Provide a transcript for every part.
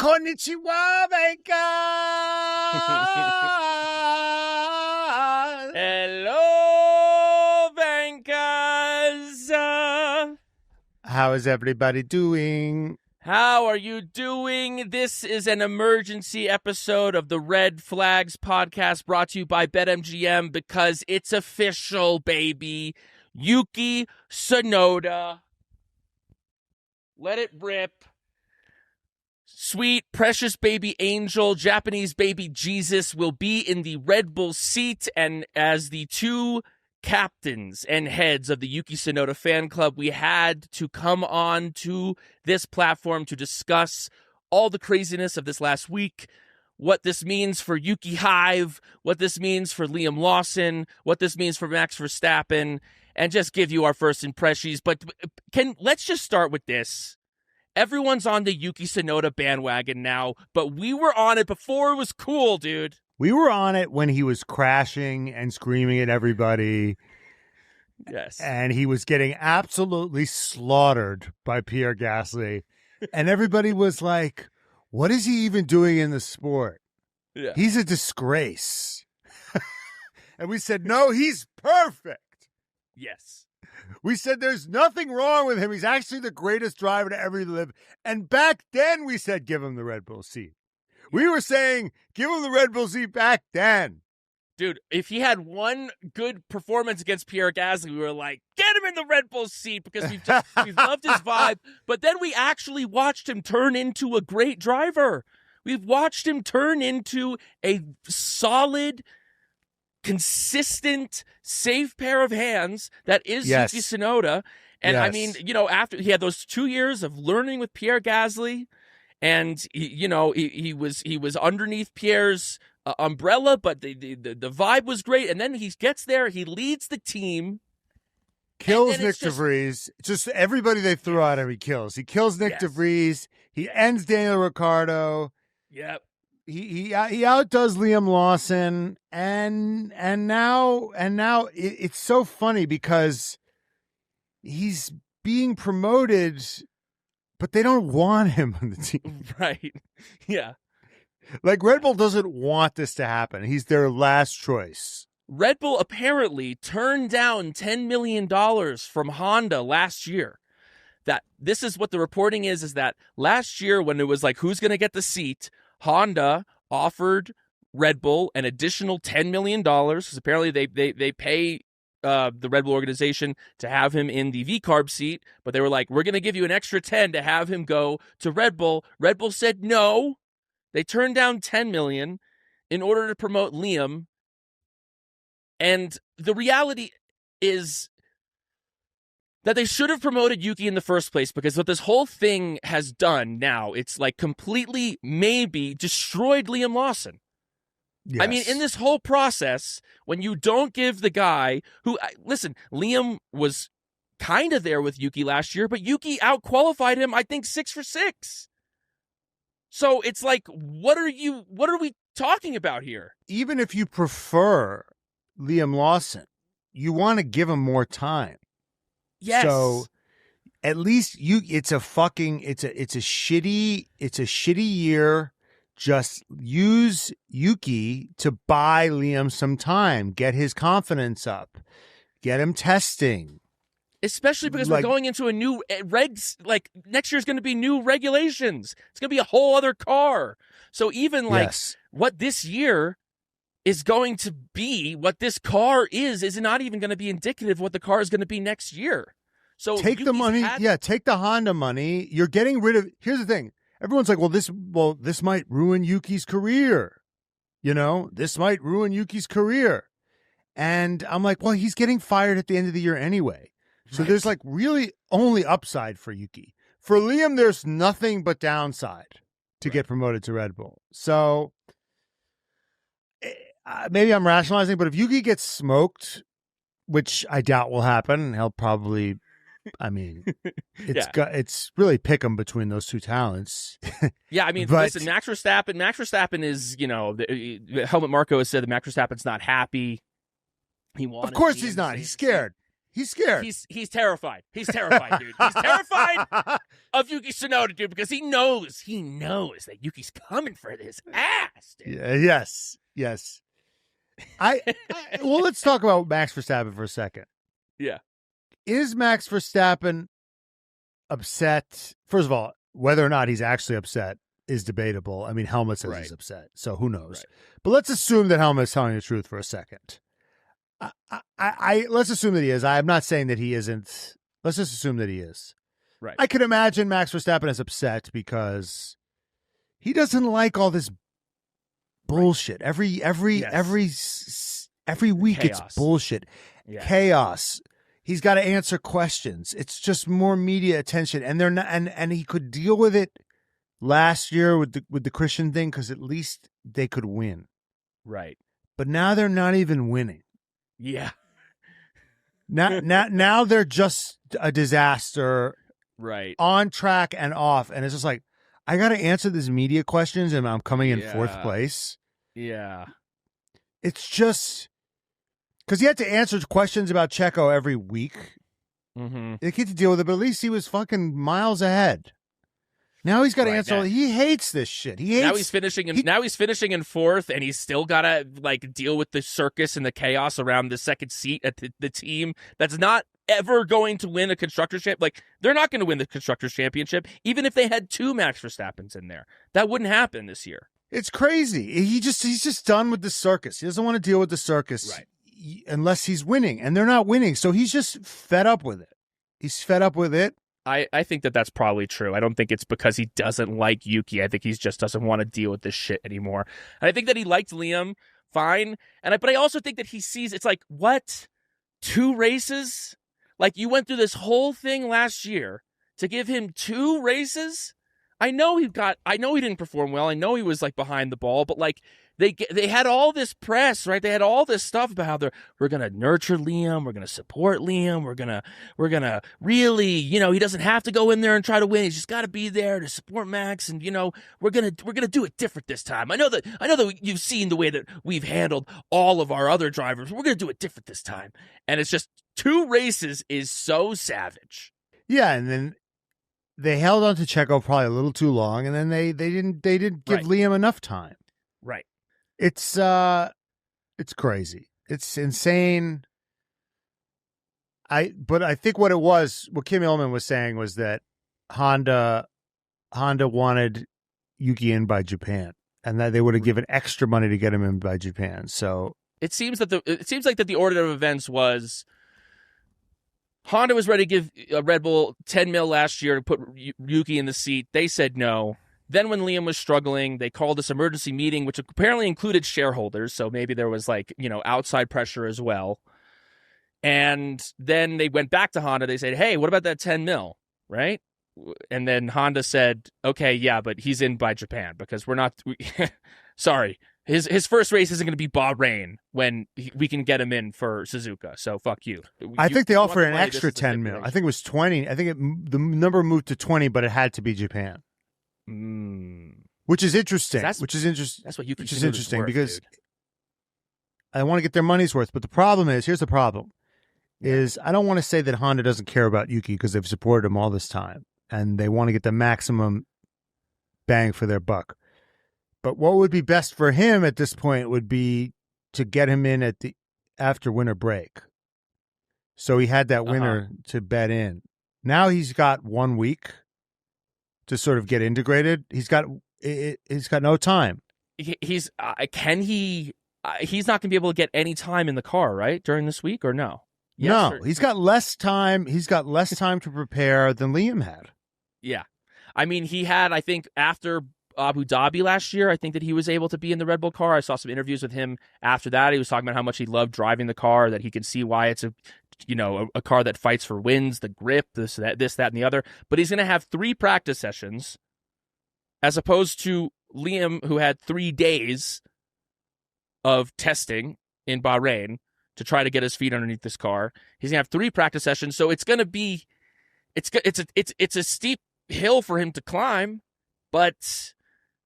konnichiwa, Venka! Hello, Venkas! How is everybody doing? How are you doing? This is an emergency episode of the Red Flags podcast brought to you by BetMGM because it's official, baby. Yuki Tsunoda. Let it rip. Sweet, precious baby angel, Japanese baby Jesus will be in the Red Bull seat. And as the two captains and heads of the Yuki Tsunoda fan club, we had to come on to this platform to discuss all the craziness of this last week, what this means for Yuki Hive, what this means for Liam Lawson, what this means for Max Verstappen, and just give you our first impressions. But let's just start with this. Everyone's on the Yuki Tsunoda bandwagon now, but we were on it before it was cool, dude. We were on it when he was crashing and screaming at everybody. Yes. And he was getting absolutely slaughtered by Pierre Gasly. And everybody was like, what is he even doing in the sport? Yeah. He's a disgrace. And we said, no, he's perfect. Yes. We said there's nothing wrong with him. He's actually the greatest driver to ever live. And back then we said, give him the Red Bull seat. We were saying, give him the Red Bull seat back then. Dude, if he had one good performance against Pierre Gasly, we were like, get him in the Red Bull seat because we've loved his vibe. But then we actually watched him turn into a great driver. We've watched him turn into a solid, consistent, safe pair of hands that is Yes. Yuki Tsunoda. And Yes. I mean, after he had those 2 years of learning with Pierre Gasly, and he was underneath Pierre's umbrella, but the vibe was great. And then he gets there, he leads the team, kills Nick DeVries. Just everybody they threw at him, he kills. He kills Nick DeVries. He ends Daniel Ricciardo. Yep. He outdoes Liam Lawson, and now it's so funny because he's being promoted, but they don't want him on the team. Right. Yeah. Like Red Bull doesn't want this to happen. He's their last choice. Red Bull apparently turned down $10 million from Honda last year. That this is what the reporting is that last year when it was like, who's going to get the seat, Honda offered Red Bull an additional $10 million because apparently they pay the Red Bull organization to have him in the V-Carb seat, but they were like, we're going to give you an extra 10 to have him go to Red Bull. Red Bull said no. They turned down $10 million in order to promote Liam. And the reality is that they should have promoted Yuki in the first place because what this whole thing has done now, it's like completely maybe destroyed Liam Lawson. Yes. I mean, in this whole process, when you don't give the guy who, listen, Liam was kind of there with Yuki last year, but Yuki out-qualified him, I think, 6 for 6. So it's like, what are we talking about here? Even if you prefer Liam Lawson, you want to give him more time. Yes. So at least it's a shitty year. Just use Yuki to buy Liam some time, get his confidence up, get him testing. Especially because we're going into a new regs, like next year's going to be new regulations. It's going to be a whole other car. So even what this year is going to be, what this car is not even going to be indicative of what the car is going to be next year. So take the money. Take the Honda money. You're getting rid of, here's the thing. Everyone's like, this might ruin Yuki's career. This might ruin Yuki's career. And I'm like, well, he's getting fired at the end of the year anyway. So there's like really only upside for Yuki. For Liam, there's nothing but downside to get promoted to Red Bull. So maybe I'm rationalizing, but if Yuki gets smoked, which I doubt will happen, he'll probably, it's really pick 'em between those two talents. Yeah, I mean, listen, Max Verstappen is, Helmut Marko has said that Max Verstappen's not happy. Of course he's not. He's scared. He's scared. He's terrified. He's terrified, dude. He's terrified of Yuki Tsunoda, dude, because he knows that Yuki's coming for his ass, dude. Yes. Well, let's talk about Max Verstappen for a second. Yeah. Is Max Verstappen upset? First of all, whether or not he's actually upset is debatable. I mean, Helmut says he's upset, so who knows? Right. But let's assume that Helmut's telling the truth for a second. Let's assume that he is. I'm not saying that he isn't. Let's just assume that he is. Right. I can imagine Max Verstappen is upset because he doesn't like all this bullshit. Every week Chaos. It's bullshit. Yeah. Chaos. He's got to answer questions. It's just more media attention, and they're not. And he could deal with it last year with the Christian thing because at least they could win. Right. But now they're not even winning. Yeah. Now they're just a disaster. Right. On track and off, and it's just like I got to answer these media questions, and I'm coming in fourth place. Yeah. It's just because he had to answer questions about Checo every week. Mm-hmm. They get to deal with it, but at least he was fucking miles ahead. Now he's got to answer. He hates this shit. Now he's finishing in fourth, and he's still got to like deal with the circus and the chaos around the second seat at the team that's not ever going to win a constructor's championship. Like, they're not going to win the constructor's championship, even if they had 2 Max Verstappens in there. That wouldn't happen this year. It's crazy. He's just done with the circus. He doesn't want to deal with the circus unless he's winning, and they're not winning. So he's just fed up with it. He's fed up with it. I think that's probably true. I don't think it's because he doesn't like Yuki. I think he just doesn't want to deal with this shit anymore. And I think that he liked Liam fine. But I also think that he sees it's like, what? 2 races? Like, you went through this whole thing last year to give him 2 races? I know he didn't perform well. I know he was like behind the ball, but like they had all this press, right? They had all this stuff about how we're going to nurture Liam, we're going to support Liam, we're going to really, he doesn't have to go in there and try to win. He's just got to be there to support Max, and we're going to do it different this time. I know that you've seen the way that we've handled all of our other drivers. We're going to do it different this time. And it's just 2 races is so savage. Yeah, and then they held on to Checo probably a little too long, and then they didn't give Liam enough time. Right. It's crazy. It's insane. But I think what Kim Illman was saying was that Honda wanted Yuki in by Japan, and that they would have given extra money to get him in by Japan. So it seems like that the order of events was Honda was ready to give Red Bull $10 million last year to put Yuki in the seat. They said no. Then when Liam was struggling, they called this emergency meeting, which apparently included shareholders. So maybe there was outside pressure as well. And then they went back to Honda. They said, hey, what about that 10 mil, right? And then Honda said, okay, yeah, but he's in by Japan because we're not sorry. His first race isn't going to be Bahrain when we can get him in for Suzuka. So fuck you. I think they offered an extra 10 mil. I think it was 20. I think the number moved to 20, but it had to be Japan. Which is interesting. That's what Yuki Tsunoda's interesting worth, because dude. I want to get their money's worth. But the problem is, here's the problem: is I don't want to say that Honda doesn't care about Yuki because they've supported him all this time and they want to get the maximum bang for their buck. But what would be best for him at this point would be to get him in after winter break. So he had that winter to bet in. Now he's got 1 week to sort of get integrated. He's got no time. He's not going to be able to get any time in the car, right, during this week, or no? Yes, he's got less time. He's got less time to prepare than Liam had. Yeah. I mean, he had, I think, after Abu Dhabi last year, I think that he was able to be in the Red Bull car. I saw some interviews with him after that. He was talking about how much he loved driving the car, that he could see why it's a car that fights for wins, the grip, this, that, and the other. But he's going to have 3 practice sessions as opposed to Liam, who had 3 days of testing in Bahrain to try to get his feet underneath this car. He's going to have 3 practice sessions. So it's going to be, it's a steep hill for him to climb. But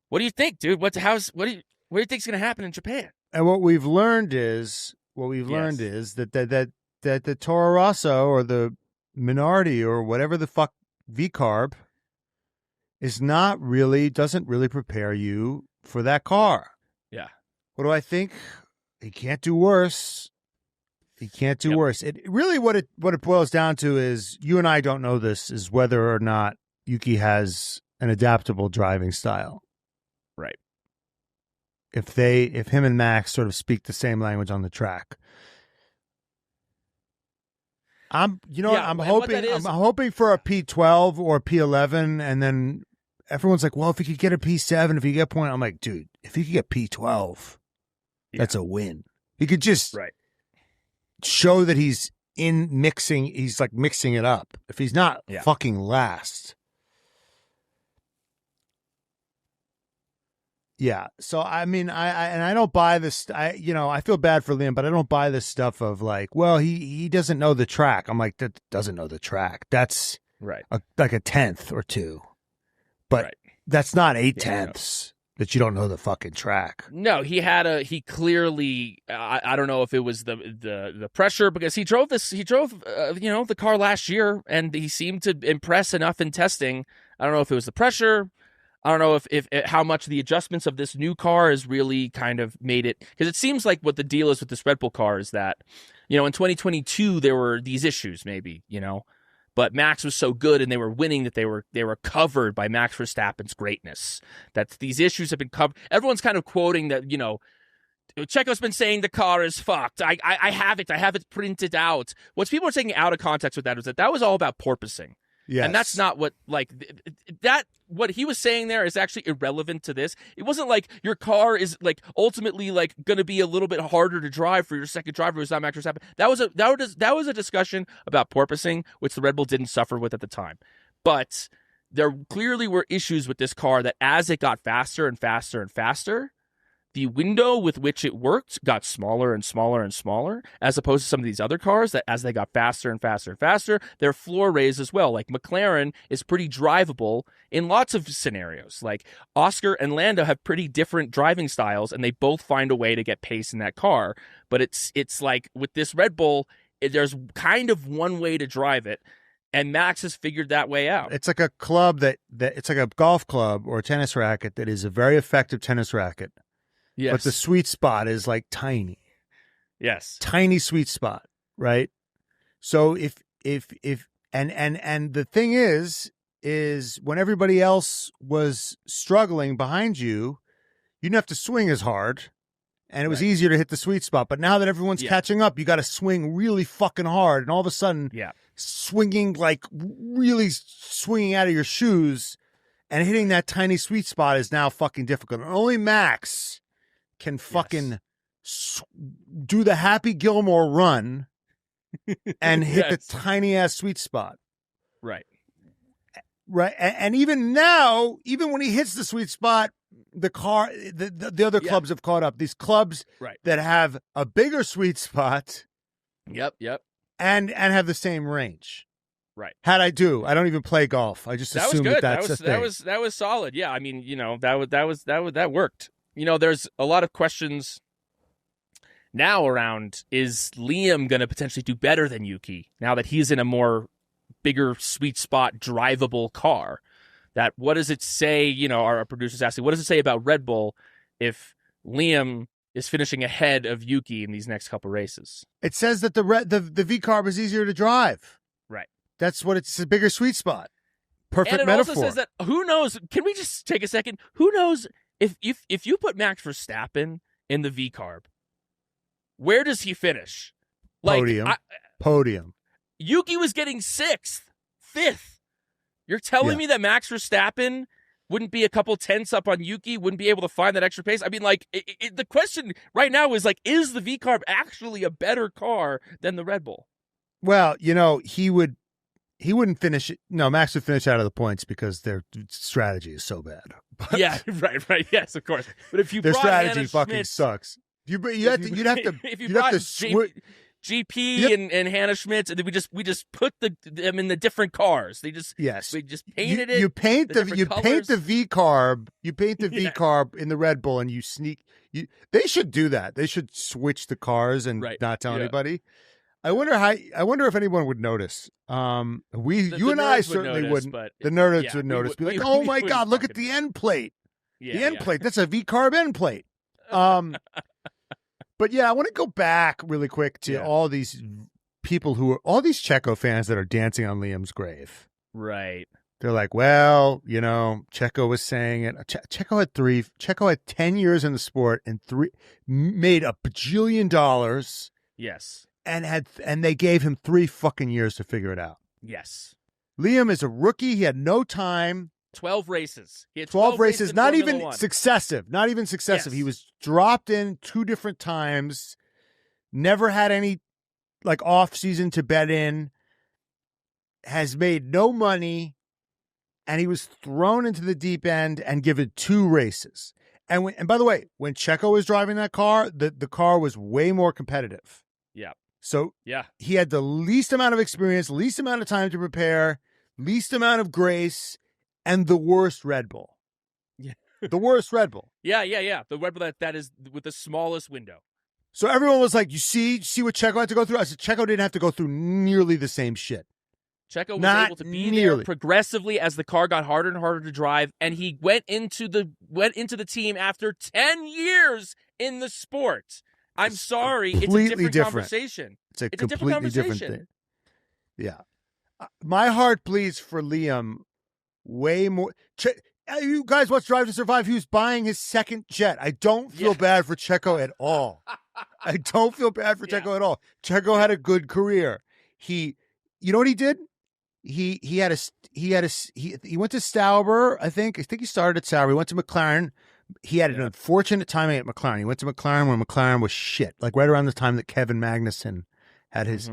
what do you think, dude? What do you think is going to happen in Japan? And what we've learned is that that the Toro Rosso or the Minardi or whatever the fuck V-carb doesn't really prepare you for that car. Yeah. What do I think? He can't do worse. He can't do worse. It really what it boils down to is, you and I don't know this, is whether or not Yuki has an adaptable driving style. Right. If him and Max sort of speak the same language on the track. I'm hoping for a P12 or a P11, and then everyone's like, well, if he could get a P7, if he could get point, I'm like, dude, if he could get P12, that's a win. He could just show that he's mixing it up. If he's not fucking last. Yeah. So, I mean, I don't buy this. I feel bad for Liam, but I don't buy this stuff of like, well, he doesn't know the track. I'm like, that doesn't know the track. That's like a tenth or two, but that's not 8/10 that you don't know the fucking track. No, he clearly, I don't know if it was the pressure, because he drove the car last year and he seemed to impress enough in testing. I don't know if it was the pressure. I don't know if how much the adjustments of this new car has really kind of made it, because it seems like what the deal is with this Red Bull car is that, in 2022 there were these issues maybe, but Max was so good and they were winning that they were covered by Max Verstappen's greatness. That these issues have been covered. Everyone's kind of quoting that, Checo's been saying the car is fucked. I have it printed out. What people are taking out of context with that is that was all about porpoising. Yes. And that's not what, what he was saying there is actually irrelevant to this. It wasn't like your car is ultimately going to be a little bit harder to drive for your second driver who's not Max Verstappen. That was a discussion about porpoising, which the Red Bull didn't suffer with at the time. But there clearly were issues with this car that as it got faster and faster and faster, the window with which it worked got smaller and smaller and smaller, as opposed to some of these other cars that as they got faster and faster and faster, their floor raised as well. Like McLaren is pretty drivable in lots of scenarios. Like Oscar and Lando have pretty different driving styles, and they both find a way to get pace in that car. But it's like with this Red Bull, there's kind of one way to drive it. And Max has figured that way out. It's like a club that it's like a golf club or a tennis racket that is a very effective tennis racket. Yes. But the sweet spot is like tiny. Yes. Tiny sweet spot, right? So if the thing is when everybody else was struggling behind you, you didn't have to swing as hard, and it was easier to hit the sweet spot. But now that everyone's catching up, you got to swing really fucking hard, and all of a sudden, really swinging out of your shoes and hitting that tiny sweet spot is now fucking difficult. And only Max can fucking do the Happy Gilmore run and hit the tiny ass sweet spot. Right. And even now, even when he hits the sweet spot, the other clubs have caught up. These clubs that have a bigger sweet spot. Yep. And have the same range. Right. How'd I do? I don't even play golf. I just assumed that's a thing. That was solid. Yeah. I mean, that worked. There's a lot of questions now around, is Liam going to potentially do better than Yuki now that he's in a more bigger sweet spot drivable car? That what does it say? Our producers asking, what does it say about Red Bull if Liam is finishing ahead of Yuki in these next couple races? It says that the V-carb is easier to drive. Right. It's a bigger sweet spot. Perfect and it metaphor. Also says that, who knows? Can we just take a second? Who knows if you put Max Verstappen in the V-carb, where does he finish? Podium. Yuki was getting 6th, 5th. You're telling me that Max Verstappen wouldn't be a couple tenths up on Yuki, wouldn't be able to find that extra pace? I mean, the question right now is is the V-carb actually a better car than the Red Bull? Well, he wouldn't finish. No, Max would finish out of the points because their strategy is so bad. But yeah, right. Yes, of course. But if you their strategy Hannah fucking Schmitz, sucks. You'd have to. If you brought GP and Hannah Schmitz, and then we just put them in the different cars. We just painted it. You paint the V-carb. You paint the V-carb in the Red Bull, and you sneak. They should do that. They should switch the cars and not tell anybody. I wonder if anyone would notice. You and I certainly wouldn't. But the nerds would notice. Be like, oh my God, look at the end plate. Yeah, the end plate. That's a V-carb end plate. But yeah, I want to go back really quick to all these people all these Checo fans that are dancing on Liam's grave. Right. They're like, well, Checo was saying it. Checo had 10 years in the sport and made $1 bajillion. Yes. And they gave him 3 fucking years to figure it out. Yes. Liam is a rookie. He had no time. 12 races. He had 12 races, not Formula even One. successive. Not even successive. Yes. He was dropped in 2 different times. Never had any off season to bet in. Has made no money. And he was thrown into the deep end and given 2 races. And by the way, when Checo was driving that car, the car was way more competitive. Yeah. So he had the least amount of experience, least amount of time to prepare, least amount of grace, and the worst Red Bull. Yeah. The worst Red Bull. Yeah. The Red Bull that is with the smallest window. So everyone was like, you see what Checo had to go through? I said, Checo didn't have to go through nearly the same shit. Checo was able to be there progressively as the car got harder and harder to drive, and he went into the team after 10 years in the sport. I'm sorry, it's a different conversation. It's a completely different thing. Yeah. My heart bleeds for Liam way more. You guys watch Drive to Survive. He was buying his second jet. I don't feel bad for Checo at all. I don't feel bad for Checo at all. Checo had a good career. You know what he did? He went to Sauber, I think he started at Sauber. He went to McLaren. He had an unfortunate timing at McLaren. He went to McLaren when McLaren was shit, right around the time that Kevin Magnussen had his.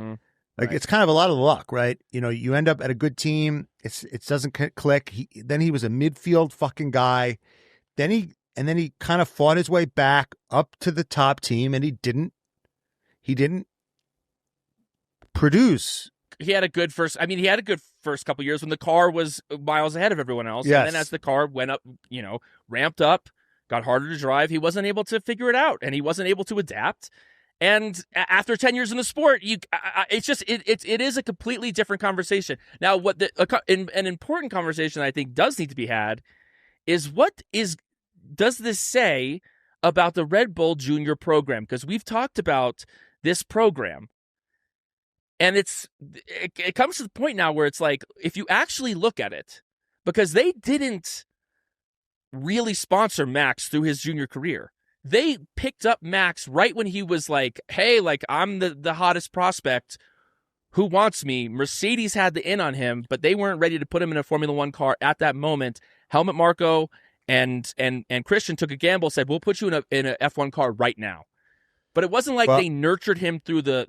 It's kind of a lot of luck, right? You end up at a good team. It doesn't click. Then he was a midfield fucking guy. Then he kind of fought his way back up to the top team, and he didn't produce. He had a good first couple years when the car was miles ahead of everyone else. Yes. And then as the car went up, ramped up, got harder to drive, he wasn't able to figure it out, and he wasn't able to adapt. And after 10 years in the sport, it is a completely different conversation. Now, an important conversation I think does need to be had is does this say about the Red Bull Junior program? Because we've talked about this program. And it comes to the point now where it's like, if you actually look at it, because they didn't really sponsor Max through his junior career. They picked up Max right when he was like, hey, I'm the hottest prospect. Who wants me? Mercedes had the in on him, but they weren't ready to put him in a Formula One car at that moment. Helmut Marko and Christian took a gamble, said, we'll put you in a F1 car right now. But it wasn't like they nurtured him through the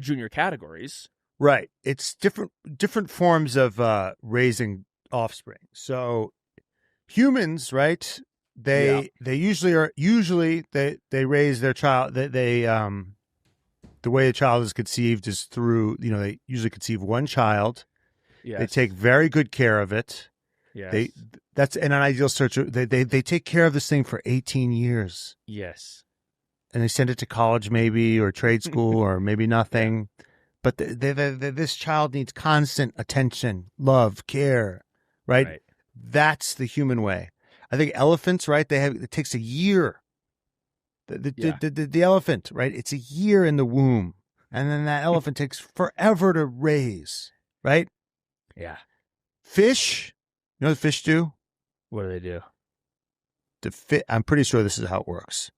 junior categories. Right. It's different forms of raising offspring. So humans, right? They usually raise their child. The way a child is conceived is through, they usually conceive one child. Yes. They take very good care of it. Yes. That's in an ideal search. They take care of this thing for 18 years. Yes. And they send it to college maybe, or trade school, or maybe nothing. But this child needs constant attention, love, care, right? That's the human way. I think elephants, right? It takes a year. The elephant, right? It's a year in the womb. And then that elephant takes forever to raise, right? Yeah. Fish, you know what fish do? What do they do? I'm pretty sure this is how it works.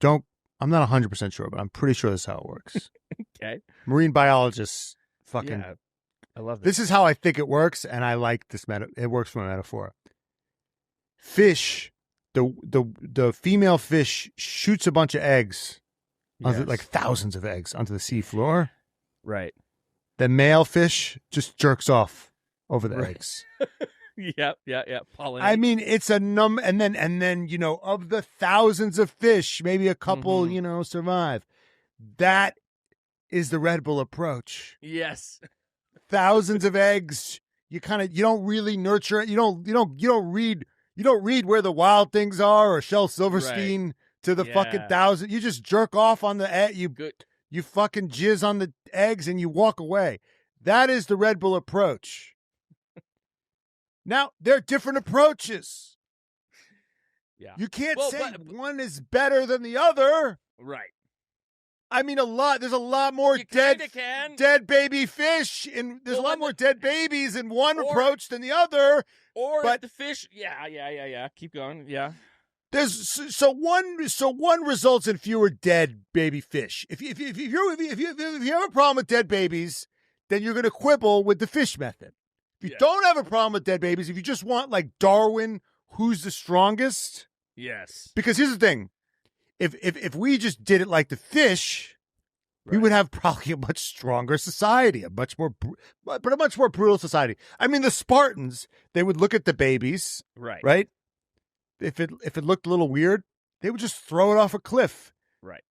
I'm not 100% sure, but I'm pretty sure this is how it works. Okay. Marine biologists fucking. Yeah, I love this. This is how I think it works, and I like this it works from a metaphor. Fish, the female fish shoots a bunch of eggs, like thousands of eggs onto the sea floor. Right. The male fish just jerks off over the eggs. Yeah. Pollinate. I mean, it's a number, and then of the thousands of fish, maybe a couple, survive. That is the Red Bull approach. Yes. Thousands of eggs. You don't really nurture it. You don't read where the wild things are, or Shel Silverstein to the fucking thousand. You just jerk off on the egg. You fucking jizz on the eggs and you walk away. That is the Red Bull approach. Now, there are different approaches. Yeah. You can't say one is better than the other. Right. I mean, there's a lot more dead baby fish, and there's a lot more dead babies in one approach than the other. But the fish, yeah. Keep going, yeah. So one results in fewer dead baby fish. If you have a problem with dead babies, then you're going to quibble with the fish method. If you don't have a problem with dead babies, if you just want like Darwin, who's the strongest? Yes. Because here's the thing. If we just did it like the fish, we would have probably a much stronger society, a much more brutal society. I mean, the Spartans, they would look at the babies, right? If it looked a little weird, they would just throw it off a cliff, right?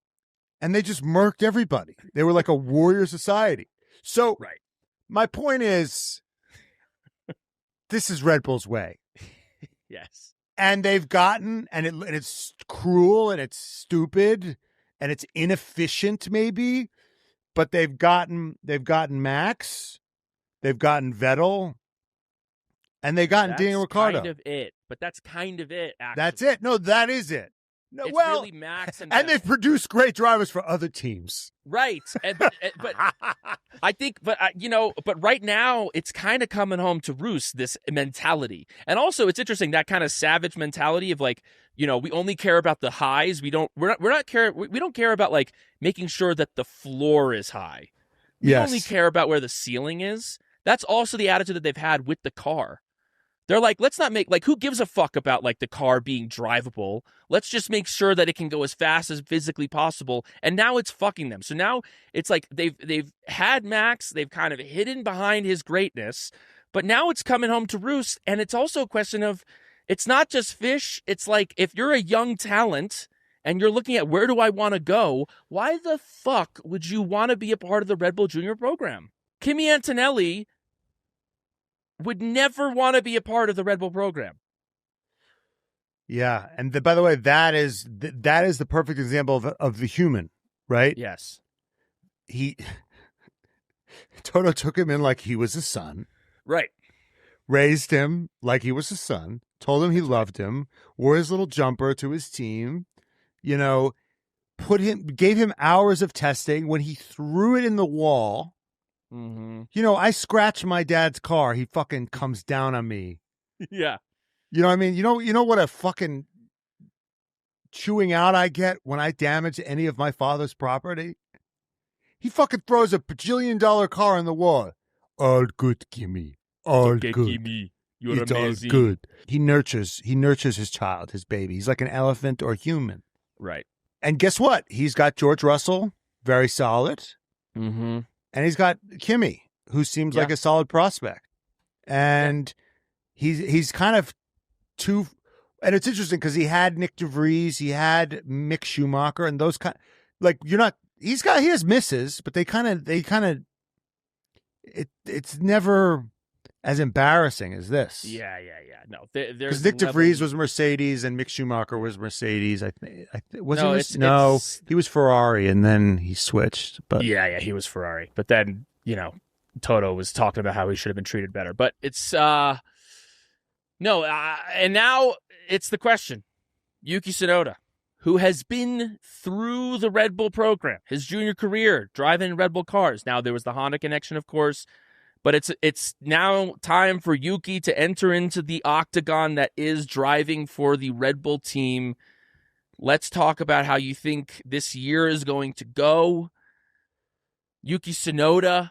And they just murked everybody. They were like a warrior society. So, my point is, this is Red Bull's way. Yes. And they've gotten, and it's cruel, and it's stupid, and it's inefficient, maybe. But they've gotten Max, they've gotten Vettel, and they've gotten Daniel Ricciardo. Kind of it, but that's kind of it. Actually, that's it. No, that is it. No, it's really Max and they've produced great drivers for other teams. Right, but I think, but right now it's kind of coming home to roost, this mentality, and also it's interesting, that kind of savage mentality of like, we only care about the highs. We don't care about like making sure that the floor is high. We only care about where the ceiling is. That's also the attitude that they've had with the car. They're like, let's not make, like, who gives a fuck about, like, the car being drivable? Let's just make sure that it can go as fast as physically possible. And now it's fucking them. So now it's like they've had Max, they've kind of hidden behind his greatness, but now it's coming home to roost. And it's also a question of, it's not just fish. It's like, if you're a young talent and you're looking at where do I want to go, why the fuck would you want to be a part of the Red Bull Junior program? Kimi Antonelli would never want to be a part of the Red Bull program. Yeah, and by the way, that is the perfect example of the human, right? Yes. Toto took him in like he was a son. Right. Raised him like he was a son. Told him he loved him. Wore his little jumper to his team. Gave him hours of testing. When he threw it in the wall. Mm-hmm. I scratch my dad's car. He fucking comes down on me. Yeah. You know what I mean? You know what a fucking chewing out I get when I damage any of my father's property? He fucking throws a bajillion-dollar car in the wall. All good, Kimmy. All good. Kimmy. You're it's amazing. All good. He nurtures his child, his baby. He's like an elephant or human. Right. And guess what? He's got George Russell, very solid. Mm-hmm. And he's got Kimmy, who seems like a solid prospect. And he's kind of too. And it's interesting because he had Nick DeVries, he had Mick Schumacher, and those kind. Like he has misses, but it's never as embarrassing as this. Yeah. No, because Nick DeVries was Mercedes and Mick Schumacher was Mercedes. He was Ferrari and then he switched. But he was Ferrari. But then Toto was talking about how he should have been treated better. But it's and now it's the question: Yuki Tsunoda, who has been through the Red Bull program, his junior career, driving Red Bull cars. Now there was the Honda connection, of course. But it's now time for Yuki to enter into the octagon that is driving for the Red Bull team. Let's talk about how you think this year is going to go. Yuki Tsunoda,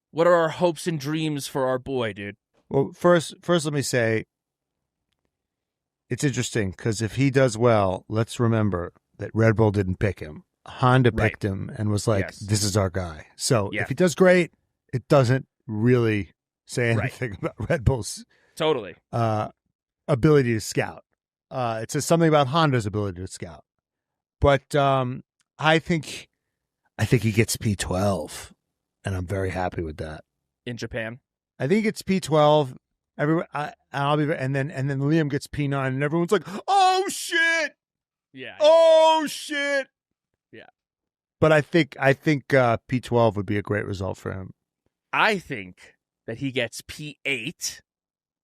what are our hopes and dreams for our boy, dude? Well, first let me say, it's interesting because if he does well, let's remember that Red Bull didn't pick him. Honda picked him and was like, this is our guy. So if he does great, it doesn't really say anything about Red Bull's ability to scout. It says something about Honda's ability to scout. But I think he gets P12, and I'm very happy with that. In Japan, I think he gets P12. And then Liam gets P9, and everyone's like, "Oh shit! Yeah. Oh shit!" Yeah. But I think P12 would be a great result for him. I think that he gets P8.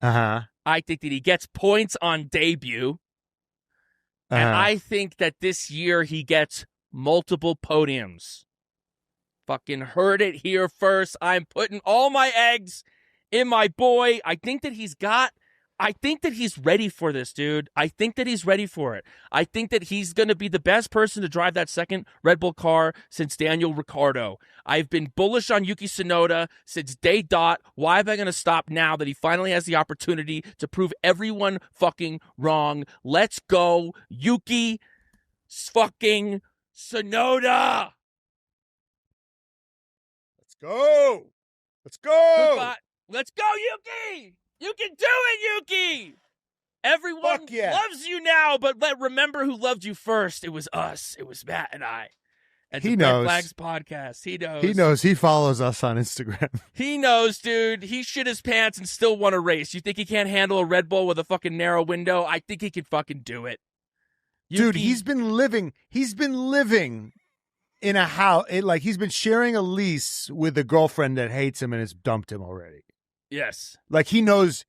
Uh-huh. I think that he gets points on debut. And I think that this year he gets multiple podiums. Fucking heard it here first. I'm putting all my eggs in my boy. I think that he's ready for this, dude. I think that he's ready for it. I think that he's going to be the best person to drive that second Red Bull car since Daniel Ricciardo. I've been bullish on Yuki Tsunoda since day dot. Why am I going to stop now that he finally has the opportunity to prove everyone fucking wrong? Let's go, Yuki fucking Tsunoda. Let's go. Let's go. Goodbye. Let's go, Yuki. You can do it, Yuki! Everyone loves you now, but remember who loved you first. It was us. It was Matt and I. At the Red Flags podcast. He knows. He knows. He follows us on Instagram. He knows, dude. He shit his pants and still won a race. You think he can't handle a Red Bull with a fucking narrow window? I think he can fucking do it. Yuki, dude, he's been living in a house. He's been sharing a lease with a girlfriend that hates him and has dumped him already. Yes. Like he knows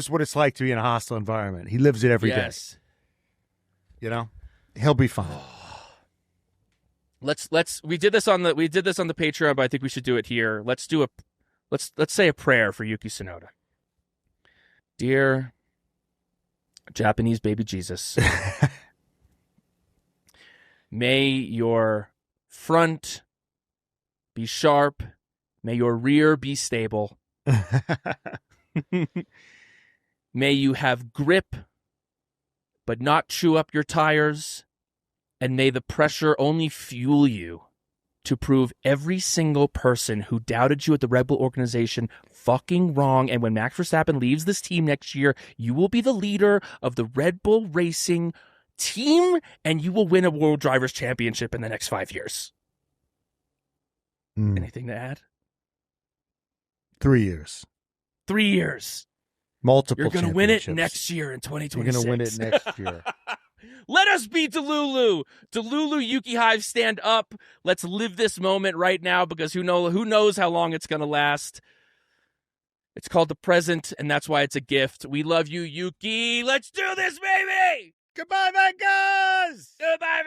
what it's like to be in a hostile environment. He lives it every day. Yes. You know? He'll be fine. We did this on the Patreon, but I think we should do it here. Let's say a prayer for Yuki Tsunoda. Dear Japanese baby Jesus, may your front be sharp, may your rear be stable. May you have grip, but not chew up your tires, and may the pressure only fuel you to prove every single person who doubted you at the Red Bull organization fucking wrong. And when Max Verstappen leaves this team next year, you will be the leader of the Red Bull Racing team, and you will win a World Drivers' Championship in the next 5 years. Anything to add? 3 years. 3 years. Multiple You're going to win it next year in 2026. You're going to win it next year. Let us be Delulu. Delulu, Yuki Hive, stand up. Let's live this moment right now because who knows how long it's going to last. It's called the present, and that's why it's a gift. We love you, Yuki. Let's do this, baby. Goodbye, Vegas. Goodbye,